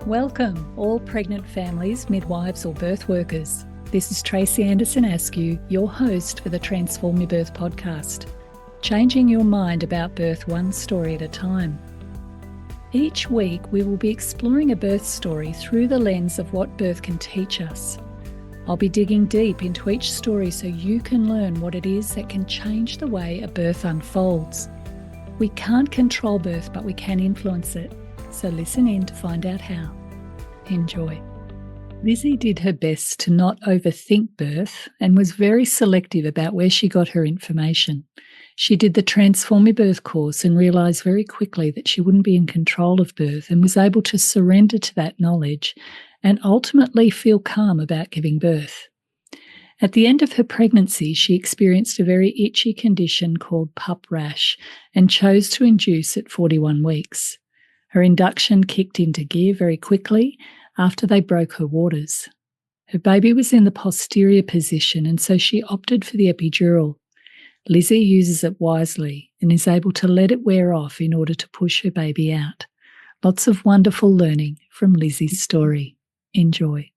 Welcome, all pregnant families, midwives or birth workers. This is Tracy Anderson Askew, your host for the Transform Your Birth podcast, changing your mind about birth one story at a time. Each week we will be exploring a birth story through the lens of what birth can teach us. I'll be digging deep into each story so you can learn what it is that can change the way a birth unfolds. We can't control birth, but we can influence it. So listen in to find out how. Enjoy. Lizzy did her best to not overthink birth and was very selective about where she got her information. She did the Transform Your Birth course and realised very quickly that she wouldn't be in control of birth and was able to surrender to that knowledge and ultimately feel calm about giving birth. At the end of her pregnancy, she experienced a very itchy condition called PUPP rash and chose to induce at 41 weeks. Her induction kicked into gear very quickly after they broke her waters. Her baby was in the posterior position, and so she opted for the epidural. Lizzy uses it wisely and is able to let it wear off in order to push her baby out. Lots of wonderful learning from Lizzy's story. Enjoy.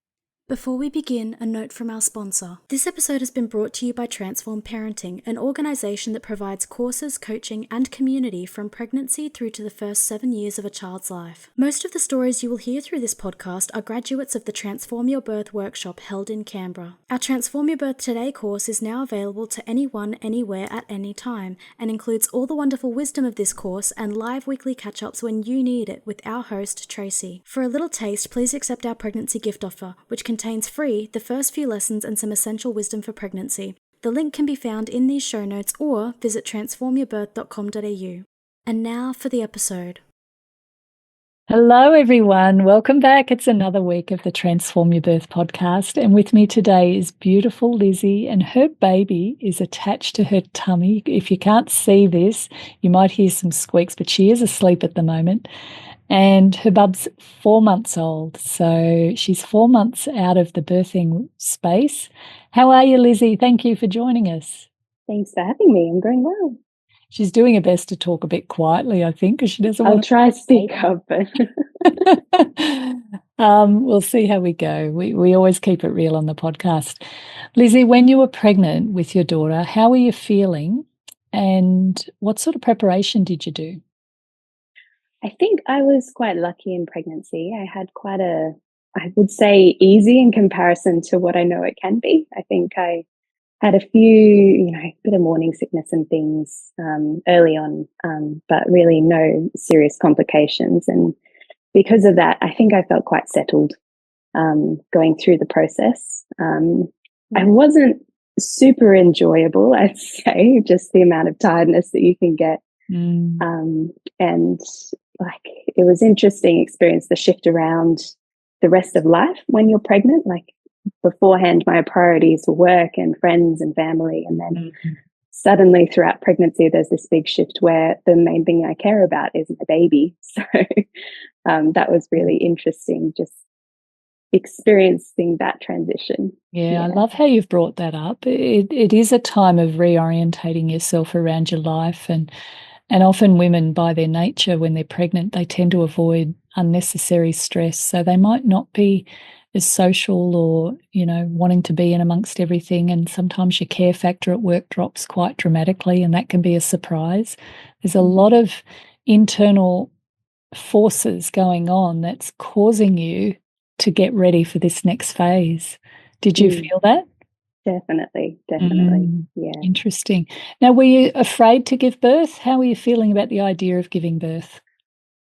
Before we begin, a note from our sponsor. This episode has been brought to you by Transform Parenting, an organisation that provides courses, coaching and community from pregnancy through to the first 7 years of a child's life. Most of the stories you will hear through this podcast are graduates of the Transform Your Birth workshop held in Canberra. Our Transform Your Birth Today course is now available to anyone, anywhere, at any time, and includes all the wonderful wisdom of this course and live weekly catch-ups when you need it with our host, Tracy. For a little taste, please accept our pregnancy gift offer, which contains free the first few lessons and some essential wisdom for pregnancy. The link can be found in these show notes or visit transformyourbirth.com.au. And now for the episode. Hello, everyone. Welcome back. It's another week of the Transform Your Birth podcast. And with me today is beautiful Lizzy, and her baby is attached to her tummy. If you can't see this, you might hear some squeaks, but she is asleep at the moment. And her bub's 4 months old. So she's 4 months out of the birthing space. How are you, Lizzy? Thank you for joining us. Thanks for having me. I'm going well. She's doing her best to talk a bit quietly, I think, because she doesn't I'll want to try to speak up. But we'll see how we go. We always keep it real on the podcast. Lizzy, when you were pregnant with your daughter, how were you feeling and what sort of preparation did you do? I think I was quite lucky in pregnancy. I had quite I would say, easy in comparison to what I know it can be. I think I had a few, a bit of morning sickness and things early on, but really no serious complications. And because of that, I think I felt quite settled going through the process. I wasn't super enjoyable, I'd say, just the amount of tiredness that you can get. And it was interesting experience, the shift around the rest of life when you're pregnant. Like beforehand, my priorities were work and friends and family. And then suddenly throughout pregnancy, there's this big shift where the main thing I care about is my baby. So that was really interesting, just experiencing that transition. Yeah, I love how you've brought that up. It is a time of reorientating yourself around your life, and often women, by their nature, when they're pregnant, they tend to avoid unnecessary stress. So they might not be as social or, wanting to be in amongst everything. And sometimes your care factor at work drops quite dramatically, and that can be a surprise. There's a lot of internal forces going on that's causing you to get ready for this next phase. Did you feel that? Definitely. Yeah. Interesting. Now, were you afraid to give birth? How were you feeling about the idea of giving birth?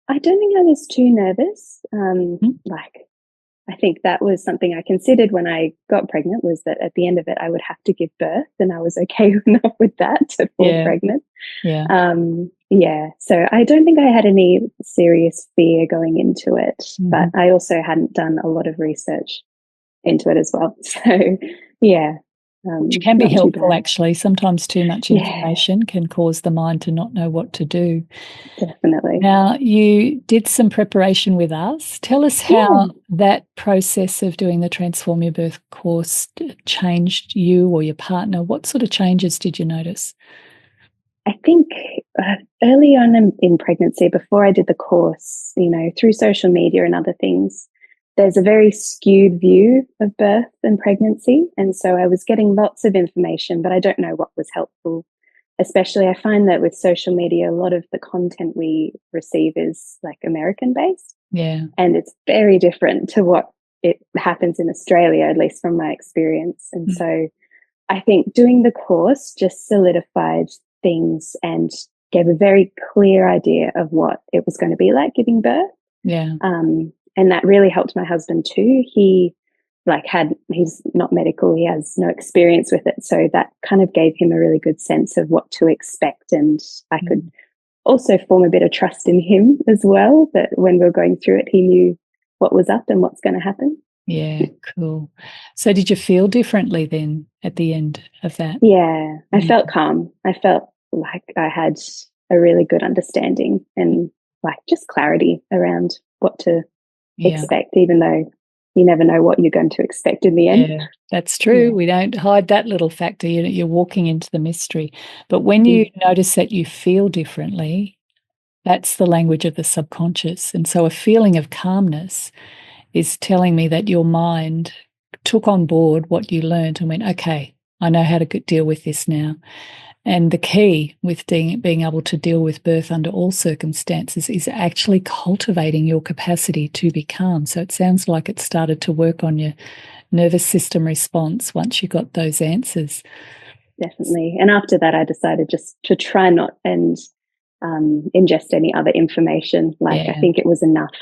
I don't think I was too nervous. I think that was something I considered when I got pregnant, was that at the end of it, I would have to give birth, and I was okay enough with that to fall pregnant. So I don't think I had any serious fear going into it, but I also hadn't done a lot of research into it as well. So, which can be helpful, actually. Sometimes too much information can cause the mind to not know what to do. Definitely. Now, you did some preparation with us. Tell us how that process of doing the Transform Your Birth course changed you or your partner. What sort of changes did you notice? I think early on in pregnancy, before I did the course, through social media and other things, there's a very skewed view of birth and pregnancy. And so I was getting lots of information, but I don't know what was helpful. Especially, I find that with social media, a lot of the content we receive is like American based. Yeah. And it's very different to what it happens in Australia, at least from my experience. And so I think doing the course just solidified things and gave a very clear idea of what it was going to be like giving birth. Yeah. And that really helped my husband too. He's not medical, he has no experience with it. So that kind of gave him a really good sense of what to expect. And I could also form a bit of trust in him as well, that when we were going through it, he knew what was up and what's going to happen. Yeah, cool. So did you feel differently then at the end of that? Yeah, I felt calm. I felt like I had a really good understanding and like just clarity around what to expect, even though you never know what you're going to expect in the end. Yeah, that's true. Yeah. We don't hide that little factor. You're walking into the mystery. But when you notice that you feel differently, that's the language of the subconscious. And so a feeling of calmness is telling me that your mind took on board what you learned and went, okay, I know how to deal with this now. And the key with being able to deal with birth under all circumstances is actually cultivating your capacity to be calm. So it sounds like it started to work on your nervous system response once you got those answers. Definitely. And after that, I decided just to try not and ingest any other information. I think it was enough.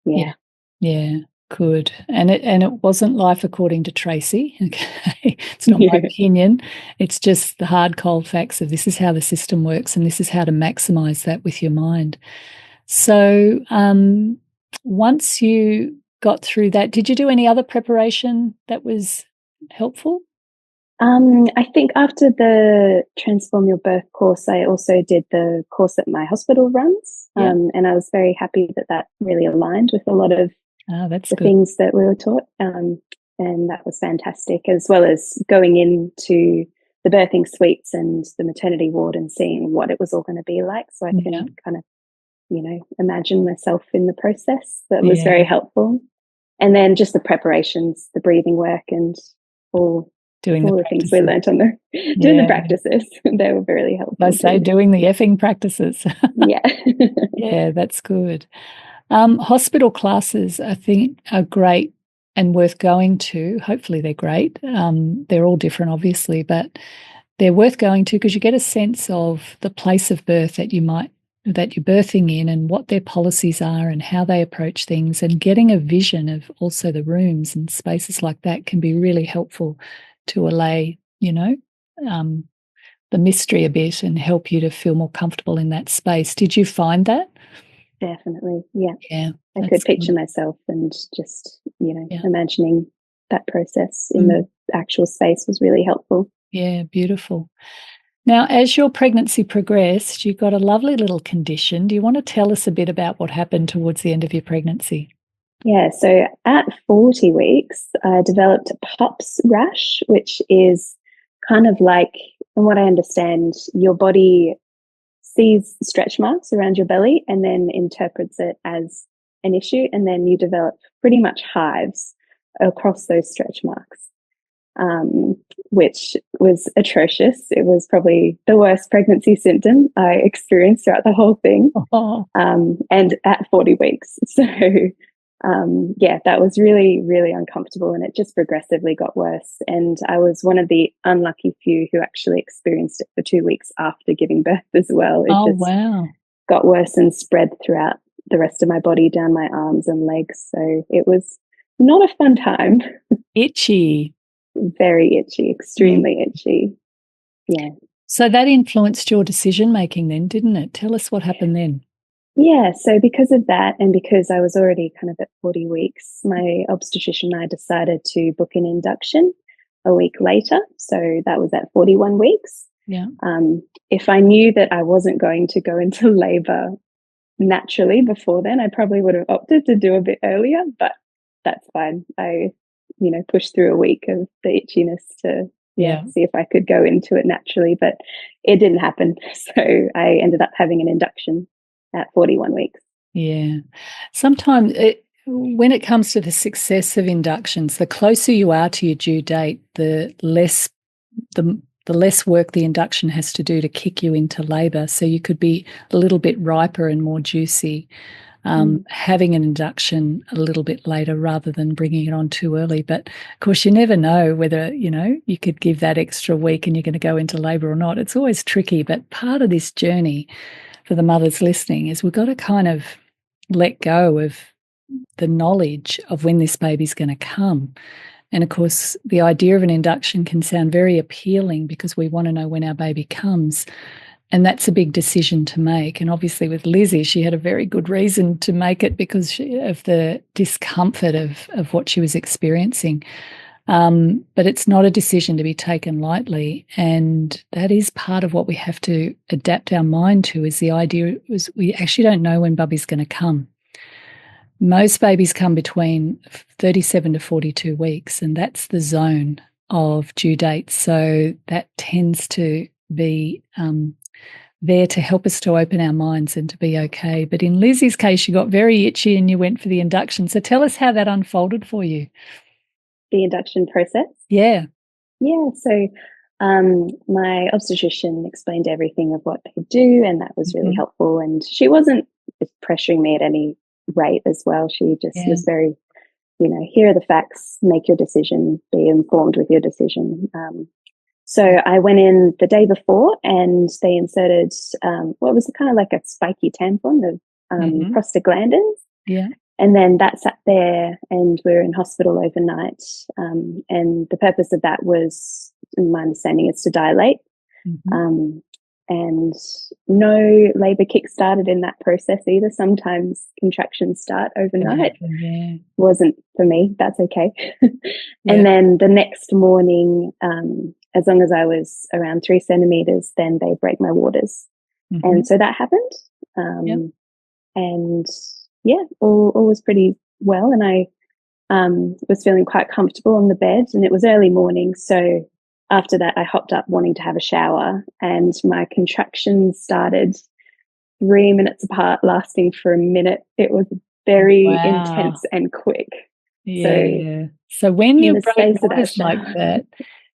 Yeah. Good. And it wasn't life according to Tracy. Okay. It's not my opinion. It's just the hard, cold facts of this is how the system works and this is how to maximize that with your mind. So once you got through that, did you do any other preparation that was helpful? I think after the Transform Your Birth course, I also did the course that my hospital runs. And I was very happy that really aligned with a lot of the things that we were taught. And that was fantastic, as well as going into the birthing suites and the maternity ward and seeing what it was all going to be like. So I can kind of, imagine myself in the process. That was very helpful. And then just the preparations, the breathing work and all the things we learned on doing the practices. They were really helpful. I say doing the effing practices. Yeah. Yeah, that's good. Hospital classes, I think, are great and worth going to. Hopefully they're great. They're all different, obviously, but they're worth going to because you get a sense of the place of birth that you're birthing in and what their policies are and how they approach things, and getting a vision of also the rooms and spaces like that can be really helpful to allay, the mystery a bit and help you to feel more comfortable in that space. Did you find that? Definitely. Yeah. Yeah. I could picture myself and just, imagining that process in the actual space was really helpful. Yeah, beautiful. Now, as your pregnancy progressed, you got a lovely little condition. Do you want to tell us a bit about what happened towards the end of your pregnancy? Yeah, so at 40 weeks, I developed a PUPPs rash, which is kind of like, from what I understand, your body sees stretch marks around your belly and then interprets it as an issue, and then you develop pretty much hives across those stretch marks, which was atrocious. It was probably the worst pregnancy symptom I experienced throughout the whole thing, and at 40 weeks. So that was really, really uncomfortable, and it just progressively got worse. And I was one of the unlucky few who actually experienced it for 2 weeks after giving birth as well. It got worse and spread throughout the rest of my body, down my arms and legs. So it was not a fun time. Itchy. Very itchy, extremely itchy. Yeah. So that influenced your decision making then, didn't it? Tell us what happened then. Yeah, so because of that, and because I was already kind of at 40 weeks, my obstetrician and I decided to book an induction a week later. So that was at 41 weeks. Yeah. If I knew that I wasn't going to go into labor naturally before then, I probably would have opted to do a bit earlier, but that's fine. I, pushed through a week of the itchiness to Yeah. see if I could go into it naturally, but it didn't happen. So I ended up having an induction at 41 weeks. Yeah. Sometimes when it comes to the success of inductions, the closer you are to your due date, the less work the induction has to do to kick you into labour. So you could be a little bit riper and more juicy having an induction a little bit later rather than bringing it on too early. But of course, you never know whether, you could give that extra week and you're going to go into labour or not. It's always tricky. But part of this journey for the mothers listening is we've got to kind of let go of the knowledge of when this baby's going to come. And of course, the idea of an induction can sound very appealing because we want to know when our baby comes. And that's a big decision to make. And obviously with Lizzy, she had a very good reason to make it because of the discomfort of what she was experiencing. But it's not a decision to be taken lightly. And that is part of what we have to adapt our mind to, is the idea is we actually don't know when Bubby's going to come. Most babies come between 37 to 42 weeks, and that's the zone of due date. So that tends to be there to help us to open our minds and to be okay. But in Lizzy's case, you got very itchy and you went for the induction. So tell us how that unfolded for you. The induction process? Yeah. Yeah. So my obstetrician explained everything of what they do, and that was really helpful. And she wasn't pressuring me at any rate as well. She just was very, here are the facts, make your decision, be informed with your decision. So I went in the day before and they inserted what was kind of like a spiky tampon of prostaglandins. Yeah. And then that sat there and we were in hospital overnight. And the purpose of that was, in my understanding, is to dilate. And no labour kick started in that process either. Sometimes contractions start overnight. Wasn't for me. That's okay. And then the next morning, as long as I was around 3 centimetres, then they break my waters. And so that happened. And all was pretty well. And I was feeling quite comfortable on the bed, and it was early morning. So after that, I hopped up wanting to have a shower, and my contractions started 3 minutes apart, lasting for a minute. It was very intense and quick. Yeah. So when you break waters like that,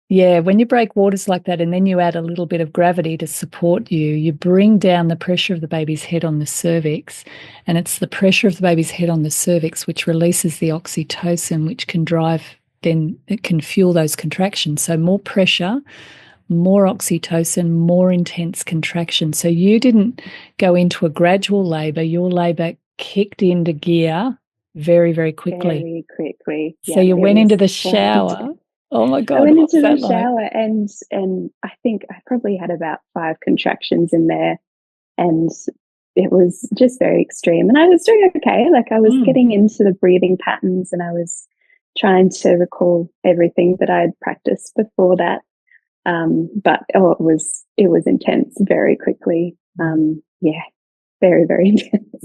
when you break waters like that and then you add a little bit of gravity to support you, you bring down the pressure of the baby's head on the cervix. And it's the pressure of the baby's head on the cervix which releases the oxytocin, which can drive, then it can fuel those contractions. So more pressure, more oxytocin, more intense contraction. So you didn't go into a gradual labour. Your labour kicked into gear very, very quickly. Very quickly. So you went into the shower. Oh my God. I went into the shower and I think I probably had about 5 contractions in there, and it was just very extreme. And I was doing okay. Like I was getting into the breathing patterns and I was trying to recall everything that I had practiced before that. But it was intense very quickly. Very, very intense.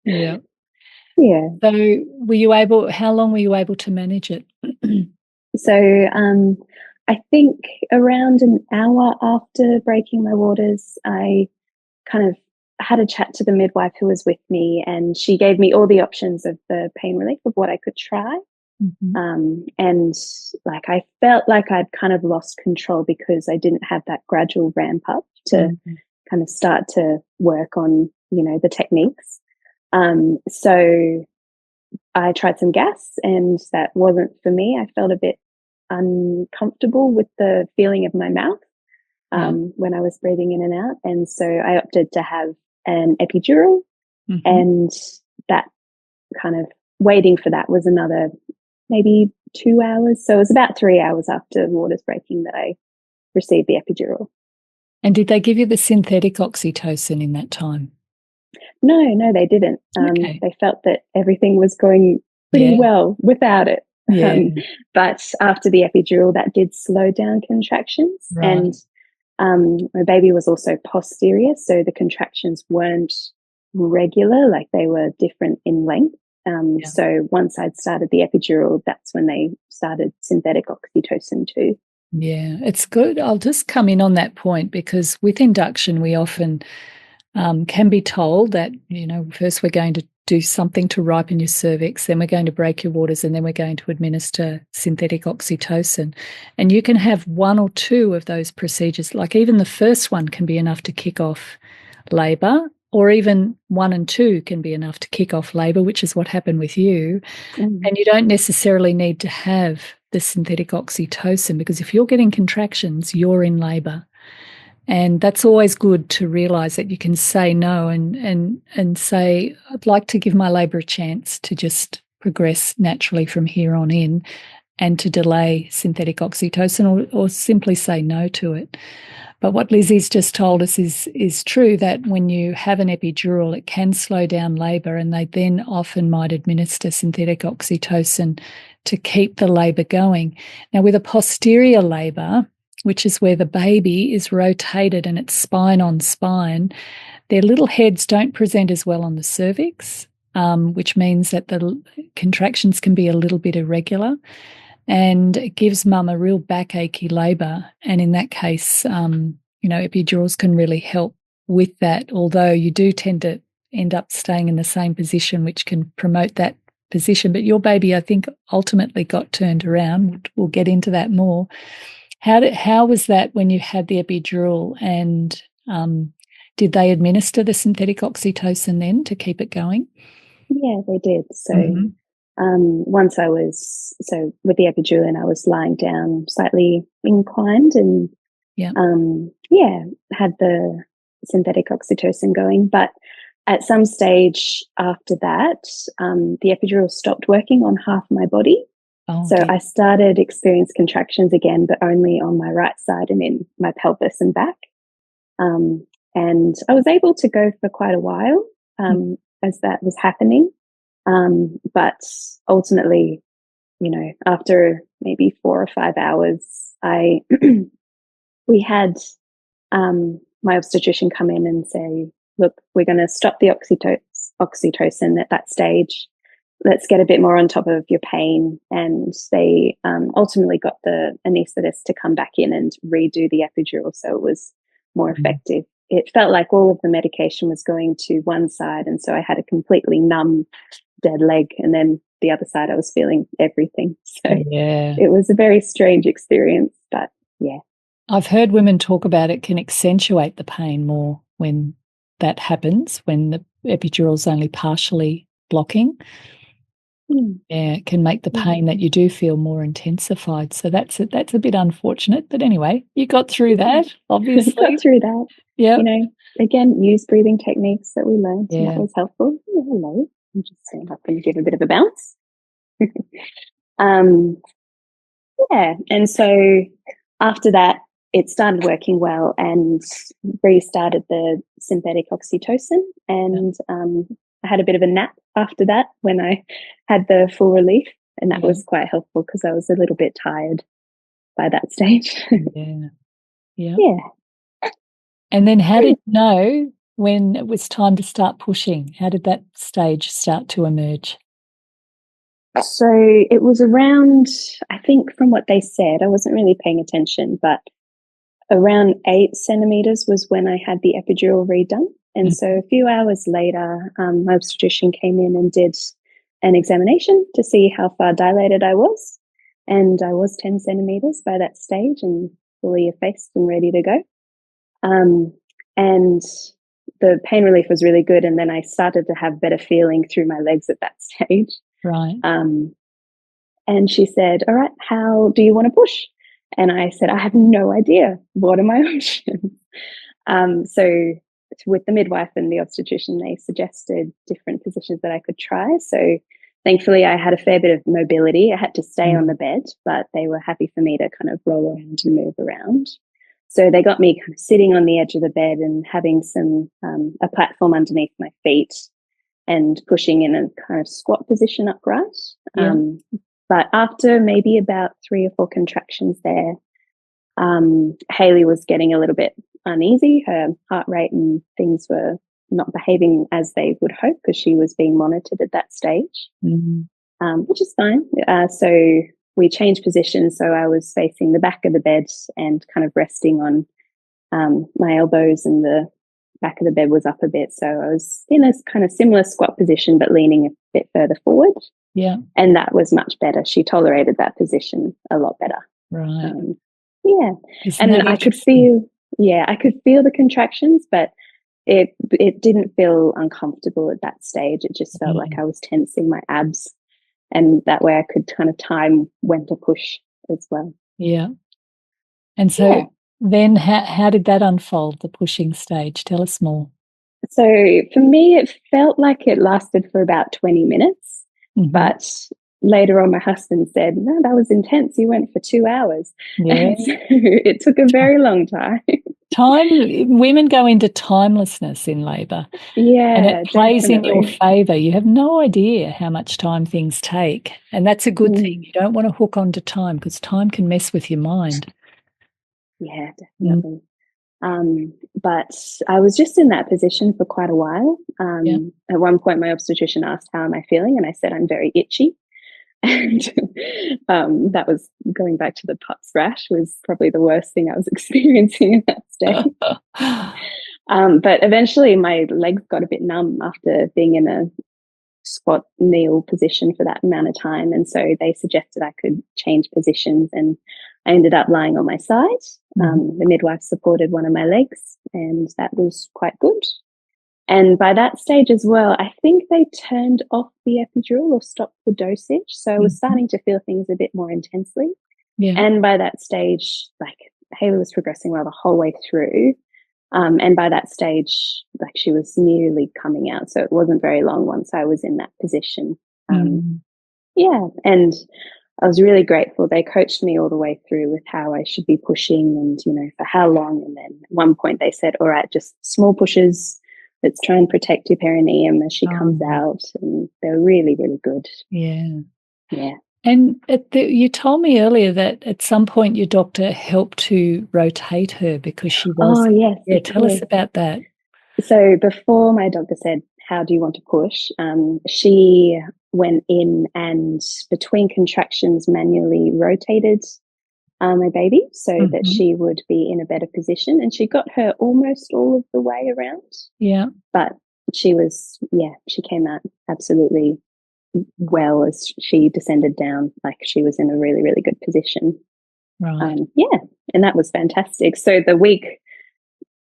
Yeah. Yeah. So how long were you able to manage it? So I think around an hour after breaking my waters, I kind of had a chat to the midwife who was with me, and she gave me all the options of the pain relief of what I could try. And like I felt like I'd kind of lost control because I didn't have that gradual ramp up to kind of start to work on, the techniques. So I tried some gas and that wasn't for me. I felt a bit uncomfortable with the feeling of my mouth when I was breathing in and out. And so I opted to have an epidural, and that kind of waiting for that was another maybe 2 hours. So it was about 3 hours after waters breaking that I received the epidural. And did they give you the synthetic oxytocin in that time? No, they didn't. They felt that everything was going pretty well without it. But after the epidural, that did slow down contractions. Right. And my baby was also posterior, so the contractions weren't regular, like they were different in length. So once I'd started the epidural, that's when they started synthetic oxytocin too. Yeah, it's good. I'll just come in on that point because with induction, we often can be told that, first we're going to do something to ripen your cervix, then we're going to break your waters, and then we're going to administer synthetic oxytocin. And you can have one or two of those procedures, like even the first one can be enough to kick off labour, or even 1 and 2 can be enough to kick off labour, which is what happened with you. And you don't necessarily need to have the synthetic oxytocin, because if you're getting contractions, you're in labour. And that's always good to realise that you can say no and say, I'd like to give my labour a chance to just progress naturally from here on in, and to delay synthetic oxytocin, or simply say no to it. But what Lizzy's just told us is true, that when you have an epidural, it can slow down labour, and they then often might administer synthetic oxytocin to keep the labour going. Now, with a posterior labour, which is where the baby is rotated and it's spine on spine, their little heads don't present as well on the cervix, which means that the contractions can be a little bit irregular, and it gives mum a real backachy labour. And in that case, epidurals can really help with that, although you do tend to end up staying in the same position, which can promote that position. But your baby, I think, ultimately got turned around. We'll get into that more. How was that when you had the epidural, and did they administer the synthetic oxytocin then to keep it going? Yeah, they did. So once with the epidural, and I was lying down slightly inclined, and had the synthetic oxytocin going. But at some stage after that, the epidural stopped working on half my body. So I started experiencing contractions again, but only on my right side and in my pelvis and back. And I was able to go for quite a while as that was happening. But ultimately, after maybe 4 or 5 hours, we had my obstetrician come in and say, look, we're going to stop the oxytocin at that stage. Let's get a bit more on top of your pain. And they ultimately got the anaesthetist to come back in and redo the epidural, so it was more effective. It felt like all of the medication was going to one side, and so I had a completely numb, dead leg, and then the other side I was feeling everything. So it was a very strange experience, but yeah. I've heard women talk about it can accentuate the pain more when that happens, when the epidural's only partially blocking. Yeah, it can make the pain that you do feel more intensified. So that's a bit unfortunate. But anyway, you got through that, obviously. Got through that. Yeah. Again, use breathing techniques that we learned, and that was helpful. Oh, hello. I'm just saying up and give a bit of a bounce. And so after that, it started working well, and restarted the synthetic oxytocin, and I had a bit of a nap after that when I had the full relief, and that was quite helpful because I was a little bit tired by that stage. Yeah. And then how did you know when it was time to start pushing? How did that stage start to emerge? So it was around, I think from what they said, I wasn't really paying attention, but around 8 centimeters was when I had the epidural redone. And so a few hours later, my obstetrician came in and did an examination to see how far dilated I was. And I was 10 centimeters by that stage and fully effaced and ready to go. And the pain relief was really good. And then I started to have better feeling through my legs at that stage. Right. And she said, all right, how do you want to push? And I said, I have no idea. What are my options? So with the midwife and the obstetrician, they suggested different positions that I could try. So thankfully, I had a fair bit of mobility. I had to stay on the bed, but they were happy for me to kind of roll around and move around. So they got me kind of sitting on the edge of the bed and having a platform underneath my feet and pushing in a kind of squat position upright. But after maybe about 3 or 4 contractions there, Hayley was getting a little bit uneasy. Her heart rate and things were not behaving as they would hope because she was being monitored at that stage, which is fine. So we changed positions. So I was facing the back of the bed and kind of resting on my elbows, and the back of the bed was up a bit. So I was in a kind of similar squat position, but leaning a bit further forward. Yeah. And that was much better. She tolerated that position a lot better. Right. Yeah. Isn't And that I could feel the contractions, but it didn't feel uncomfortable at that stage. It just felt like I was tensing my abs, and that way I could kind of time when to push as well. Yeah. And so then how did that unfold, the pushing stage? Tell us more. So for me, it felt like it lasted for about 20 minutes. Mm-hmm. But later on, my husband said, no, that was intense. You went for 2 hours. Yeah. And so it took a very long time. Women go into timelessness in labour. Yeah. And it plays definitely. in your favour. You have no idea how much time things take. And that's a good thing. You don't want to hook onto time, because time can mess with your mind. Yeah, definitely. But I was just in that position for quite a while. At one point, my obstetrician asked, how am I feeling? And I said, I'm very itchy. And that was going back to the PUPPs rash, was probably the worst thing I was experiencing at that stage. But eventually my legs got a bit numb after being in a squat kneel position for that amount of time. And so they suggested I could change positions, and I ended up lying on my side. The midwife supported one of my legs, and that was quite good. And by that stage as well, I think they turned off the epidural or stopped the dosage. So I was starting to feel things a bit more intensely. Yeah. And by that stage, like, Haley was progressing well the whole way through. And by that stage, like, she was nearly coming out. So it wasn't very long once I was in that position. Yeah. And I was really grateful. They coached me all the way through with how I should be pushing and, for how long. And then at one point they said, all right, just small pushes. Let's try and protect your perineum as she comes out. And they're really, really good. Yeah. Yeah. And you told me earlier that at some point your doctor helped to rotate her because she was. Oh, yes. Yeah, tell us about that. So before my doctor said, how do you want to push? She went in and between contractions manually rotated my baby so that she would be in a better position. And she got her almost all of the way around. Yeah. But she came out absolutely well as she descended down. Like, she was in a really, really good position. Right. And that was fantastic. So the week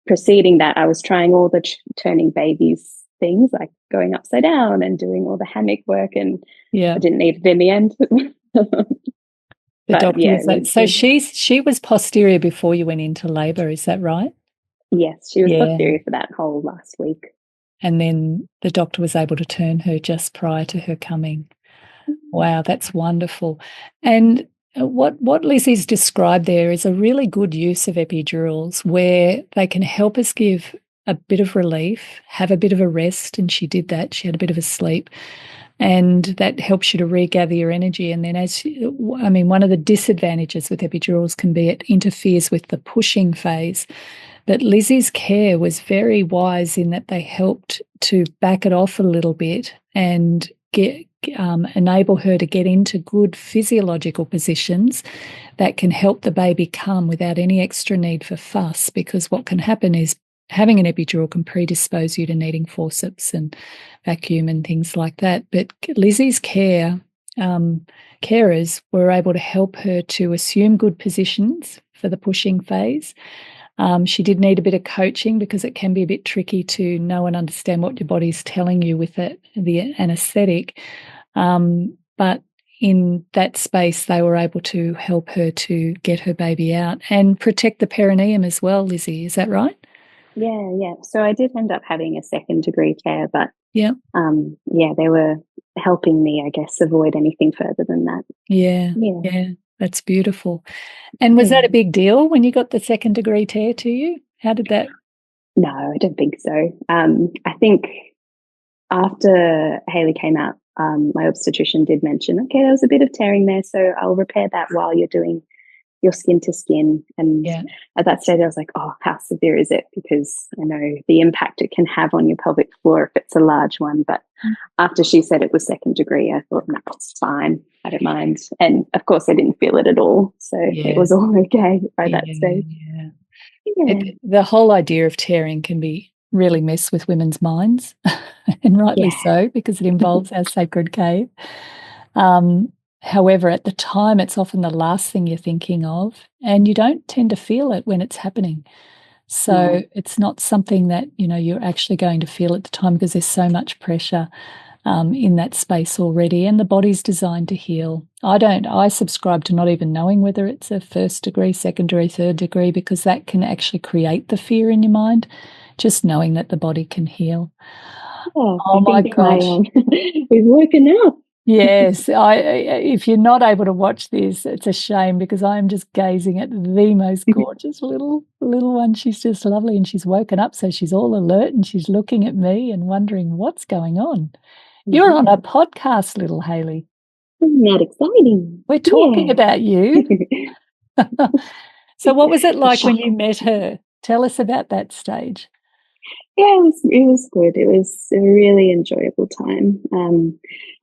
preceding that, I was trying all the turning babies things, like going upside down and doing all the hammock work, and I didn't need it in the end. The doctor was like, so she was posterior before you went into labour, is that right? Yes, she was posterior for that whole last week. And then the doctor was able to turn her just prior to her coming. Wow, that's wonderful. And what Lizzy's described there is a really good use of epidurals, where they can help us give a bit of relief, have a bit of a rest, and she did that. She had a bit of a sleep, and that helps you to regather your energy. And then one of the disadvantages with epidurals can be it interferes with the pushing phase. But Lizzy's care was very wise in that they helped to back it off a little bit and enable her to get into good physiological positions that can help the baby come without any extra need for fuss, because what can happen is having an epidural can predispose you to needing forceps and vacuum and things like that. But Lizzy's carers were able to help her to assume good positions for the pushing phase. She did need a bit of coaching because it can be a bit tricky to know and understand what your body's telling you with the anaesthetic. But in that space, they were able to help her to get her baby out and protect the perineum as well, Lizzy. Is that right? Yeah. So I did end up having a second degree tear, but they were helping me, I guess, avoid anything further than that. Yeah. That's beautiful. And was that a big deal when you got the second degree tear to you? How did that? No, I don't think so. I think after Haley came out, my obstetrician did mention, okay, there was a bit of tearing there, so I'll repair that while you're doing you're skin to skin. And at that stage I was like, oh, how severe is it? Because I know the impact it can have on your pelvic floor if it's a large one. But after she said it was second degree, I thought, no, it's fine. I don't mind. And of course I didn't feel it at all. So it was all okay by that stage. The whole idea of tearing can be really mess with women's minds, and rightly so, because it involves our sacred cave. However, at the time, it's often the last thing you're thinking of, and you don't tend to feel it when it's happening. So it's not something that, you're actually going to feel at the time, because there's so much pressure in that space already, and the body's designed to heal. I subscribe to not even knowing whether it's a first degree, second degree, third degree, because that can actually create the fear in your mind, just knowing that the body can heal. Oh my gosh. We've woken up. Yes, if you're not able to watch this, it's a shame, because I'm just gazing at the most gorgeous little one. She's just lovely, and she's woken up, so she's all alert, and she's looking at me and wondering what's going on. You're on a podcast, little Hayley. Isn't that exciting? We're talking about you. So what was it like when you met her? Tell us about that stage. Yeah, it was good. It was a really enjoyable time.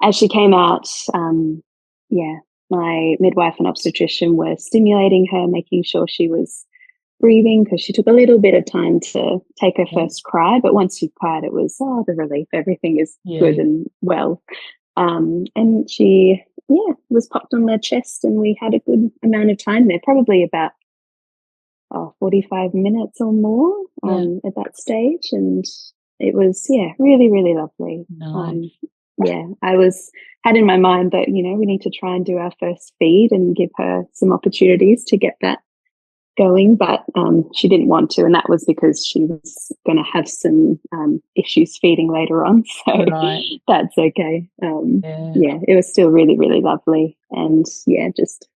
As she came out, my midwife and obstetrician were stimulating her, making sure she was breathing, because she took a little bit of time to take her first cry. But once she cried, it was the relief. Everything is good and well. And she was popped on their chest, and we had a good amount of time there, probably about 45 minutes or more at that stage. And it was, really, really lovely. Nice. I had in my mind that, we need to try and do our first feed and give her some opportunities to get that going, but she didn't want to, and that was because she was going to have some issues feeding later on, so that's okay. It was still really, really lovely, and just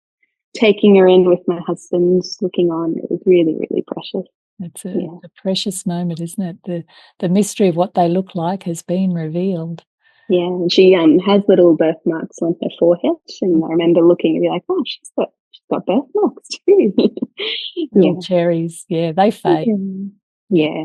taking her in with my husband looking on, it was really, really precious. It's a precious moment, isn't it? The mystery of what they look like has been revealed. Yeah, and she has little birthmarks on her forehead, and I remember looking and be like, oh, she's got birthmarks too. Little cherries, they fade. Yeah.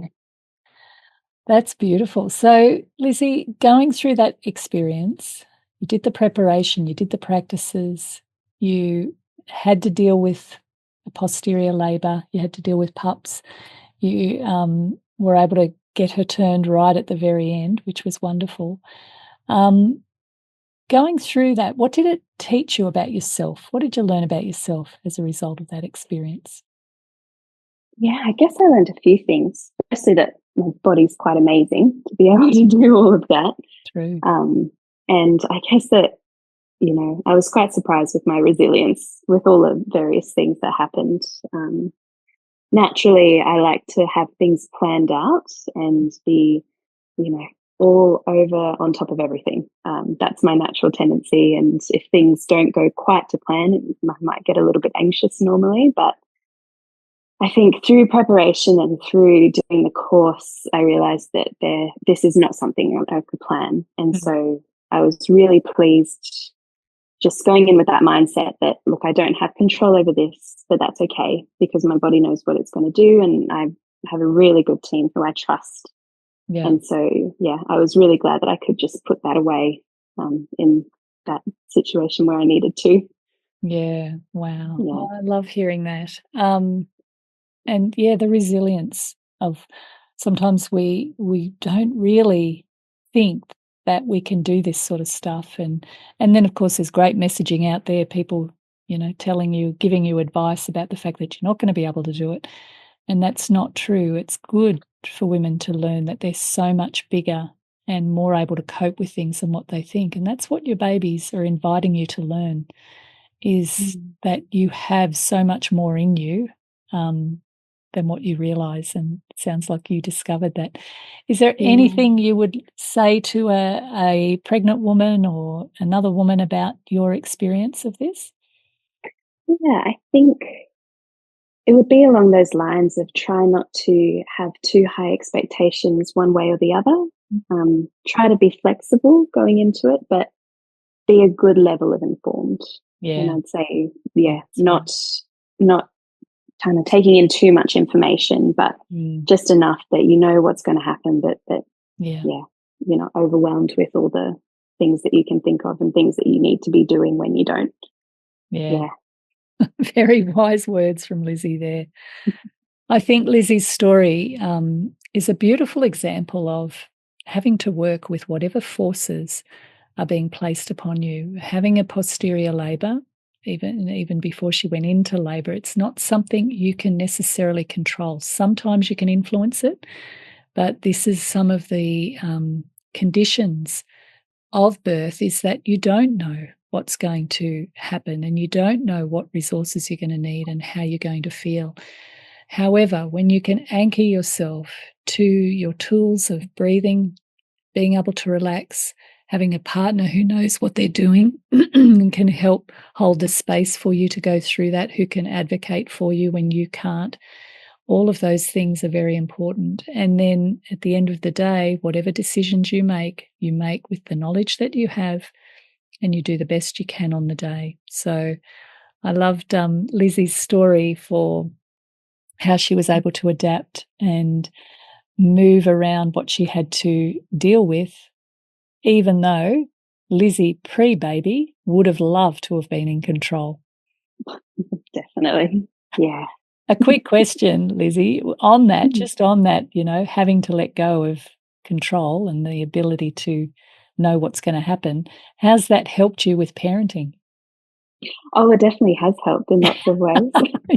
That's beautiful. So, Lizzy, going through that experience, you did the preparation, you did the practices, you had to deal with a posterior labour, you had to deal with PUPPs, you were able to get her turned right at the very end, which was wonderful. Going through that, what did it teach you about yourself? What did you learn about yourself as a result of that experience? Yeah, I guess I learned a few things. Firstly, that my body's quite amazing to be able to do all of that. True. And I guess that, I was quite surprised with my resilience with all the various things that happened. Naturally, I like to have things planned out and be, all over on top of everything. That's my natural tendency. And if things don't go quite to plan, I might get a little bit anxious normally. But I think through preparation and through doing the course, I realized that this is not something I could plan. And so I was really pleased just going in with that mindset that, look, I don't have control over this, but that's okay, because my body knows what it's going to do. And I have a really good team who I trust. Yeah. And so, I was really glad that I could just put that away in that situation where I needed to. Yeah. Wow. Yeah. Oh, I love hearing that. And the resilience of sometimes we don't really think that we can do this sort of stuff. And then, of course, there's great messaging out there, people, telling you, giving you advice about the fact that you're not going to be able to do it. And that's not true. It's good for women to learn that they're so much bigger and more able to cope with things than what they think. And that's what your babies are inviting you to learn, is that you have so much more in you than what you realise. And it sounds like you discovered that. Is there anything you would say to a pregnant woman or another woman about your experience of this? Yeah, I think it would be along those lines of try not to have too high expectations one way or the other. Try to be flexible going into it, but be a good level of informed. Yeah. And I'd say, not not kind of taking in too much information, but just enough that you know what's going to happen, but that you're not overwhelmed with all the things that you can think of and things that you need to be doing when you don't. Yeah. Very wise words from Lizzy there. I think Lizzy's story is a beautiful example of having to work with whatever forces are being placed upon you. Having a posterior labour, even before she went into labour, it's not something you can necessarily control. Sometimes you can influence it, but this is some of the conditions of birth, is that you don't know what's going to happen and you don't know what resources you're going to need and how you're going to feel. However, when you can anchor yourself to your tools of breathing, being able to relax, having a partner who knows what they're doing and can help hold the space for you to go through that, who can advocate for you when you can't, all of those things are very important. And then at the end of the day, whatever decisions you make with the knowledge that you have, and you do the best you can on the day. So I loved Lizzy's story for how she was able to adapt and move around what she had to deal with, even though Lizzy pre-baby would have loved to have been in control. Definitely. Yeah. A quick question, Lizzy, on that, just on that, having to let go of control and the ability to know what's going to happen. How's that helped you with parenting? Oh, it definitely has helped in lots of ways.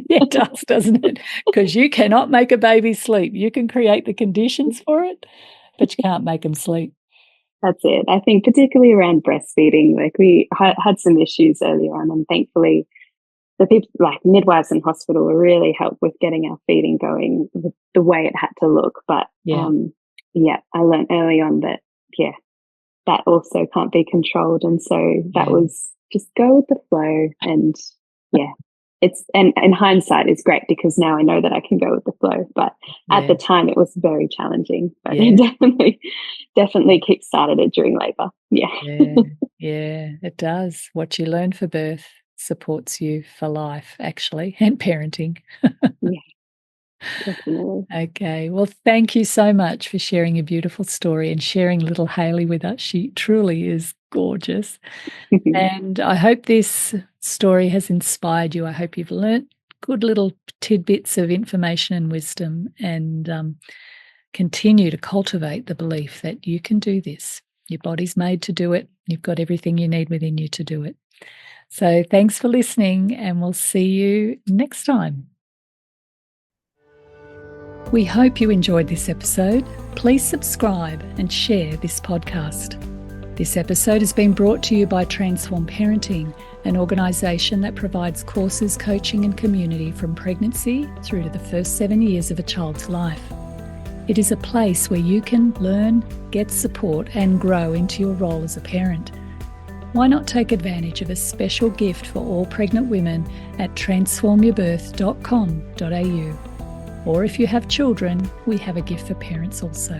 Yeah, it does, doesn't it? Because you cannot make a baby sleep. You can create the conditions for it, but you can't make them sleep. That's it. I think particularly around breastfeeding, like we had some issues earlier on, and thankfully the people like midwives in hospital really helped with getting our feeding going the way it had to look. But I learned early on that, that also can't be controlled. And so that was just go with the flow. And it's, and in hindsight it's great because now I know that I can go with the flow. But at the time it was very challenging, but it definitely kick-started it during labour. Yeah, it does. What you learn for birth supports you for life, actually, and parenting. Definitely. Okay. Well, thank you so much for sharing your beautiful story and sharing little Hayley with us. She truly is gorgeous. And I hope this story has inspired you. I hope you've learnt good little tidbits of information and wisdom, and continue to cultivate the belief that you can do this. Your body's made to do it. You've got everything you need within you to do it. So thanks for listening, and we'll see you next time. We hope you enjoyed this episode. Please subscribe and share this podcast. This episode has been brought to you by Transform Parenting, an organisation that provides courses, coaching and community from pregnancy through to the first 7 years of a child's life. It is a place where you can learn, get support and grow into your role as a parent. Why not take advantage of a special gift for all pregnant women at transformyourbirth.com.au. Or if you have children, we have a gift for parents also.